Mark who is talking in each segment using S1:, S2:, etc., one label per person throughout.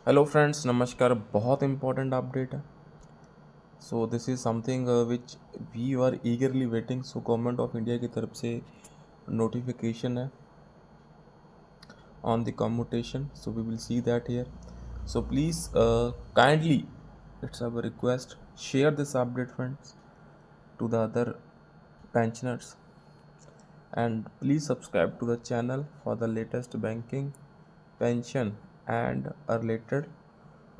S1: Hello friends, नमस्कार। बहुत important update है। So this is something which we are eagerly waiting. So government of India की तरफ से नोटिफिकेशन है on the commutation. So we will see that here. So please kindly, it's our request, share this update friends to the other pensioners, and please subscribe to the channel for the latest banking, pension and related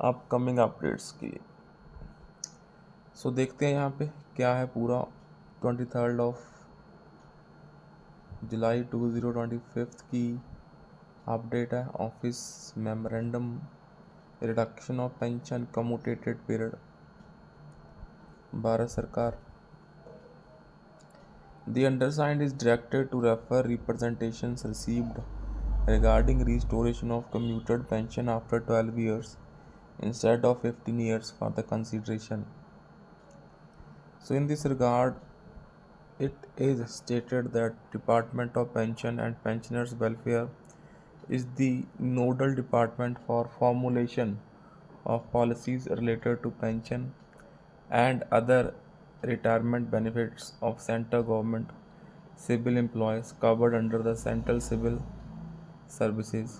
S1: upcoming updates के लिए। सो देखते हैं यहाँ पे क्या है पूरा। 23 जुलाई 2025 की अपडेट है। Office memorandum reduction of pension commuted period, Bharat सरकार। The undersigned is directed to refer representations received regarding restoration of commuted pension after 12 years instead of 15 years for the consideration. So in this regard, it is stated that Department of Pension and Pensioners Welfare is the nodal department for formulation of policies related to pension and other retirement benefits of central government civil employees covered under the Central Civil Services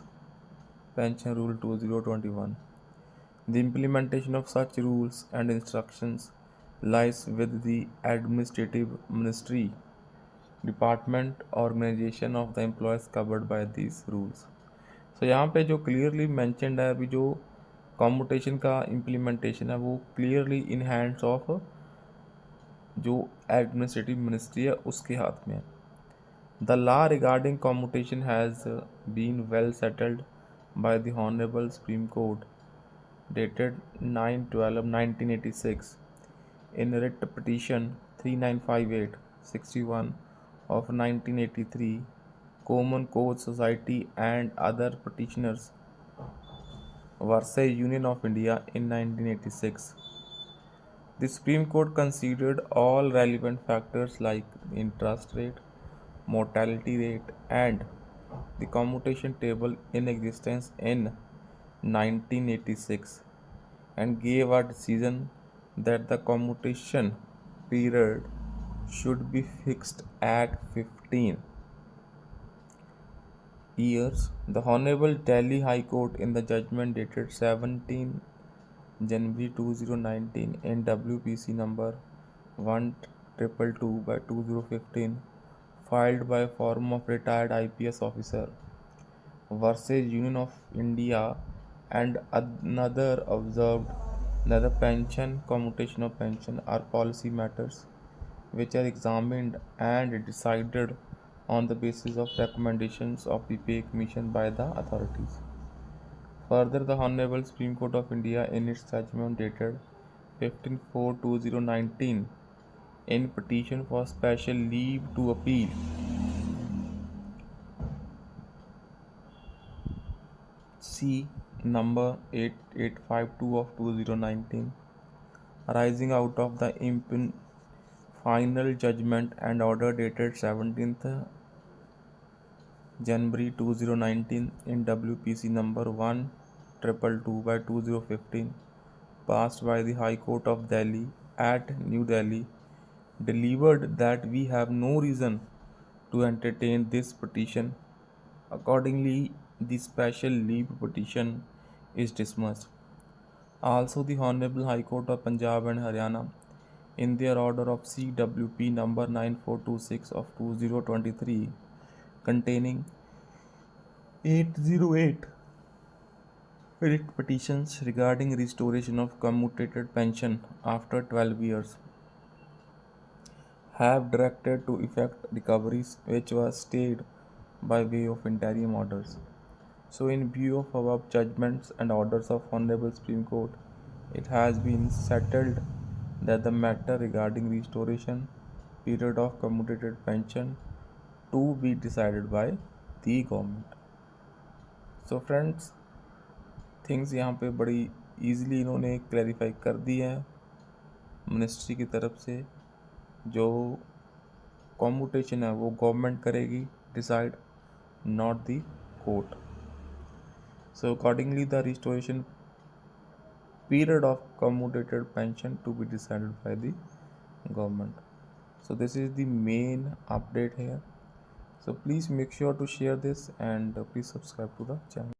S1: Pension Rule 2021. The implementation of such rules and instructions lies with the Administrative Ministry, Department, Organization of the employees covered by these rules. So यहाँ पे जो clearly mentioned है, अभी जो commutation का implementation है वो clearly in hands of जो एडमिनिस्ट्रेटिव मिनिस्ट्री है उसके हाथ में है। The law regarding commutation has been well settled by the Honorable Supreme Court dated 9/12/1986 in writ petition 3958/61 of 1983, Common Cause Society and other petitioners versus Union of India in 1986. The Supreme Court considered all relevant factors like interest rate, mortality rate, and the commutation table in existence in 1986 and gave a decision that the commutation period should be fixed at 15 years. The Honorable Delhi High Court in the judgment dated 17 January 2019 in WPC number 1222 by 2015 filed by form of retired IPS officer versus Union of India and another observed that the pension, commutation of pension are policy matters which are examined and decided on the basis of recommendations of the pay commission by the authorities. Further, the Honorable Supreme Court of India in its judgment dated 15/4/2019 in petition for special leave to appeal C number 8852 of 2019 arising out of the final judgment and order dated 17th January 2019 in WPC number 1222 by 2015 passed by the High Court of Delhi at New Delhi delivered that we have no reason to entertain this petition. Accordingly, the special leave petition is dismissed. Also, the Honorable High Court of Punjab and Haryana, in their order of CWP number 9426 of 2023, containing 808 writ petitions regarding restoration of commuted pension after 12 years, have directed to effect recoveries which was stayed by way of interim orders. So, in view of above judgments and orders of Honorable Supreme Court, it has been settled that the matter regarding restoration period of commuted pension to be decided by the government. So friends, things यहाँ पे बड़ी easily इन्होंने clarify कर दी है ministry की तरफ से। जो कॉम्यूटेशन है वो गवर्नमेंट करेगी decide, not the court. So accordingly, the restoration period of commutated pension to be decided by the government. So this is the main update here. So please make sure to share this and please subscribe to the channel.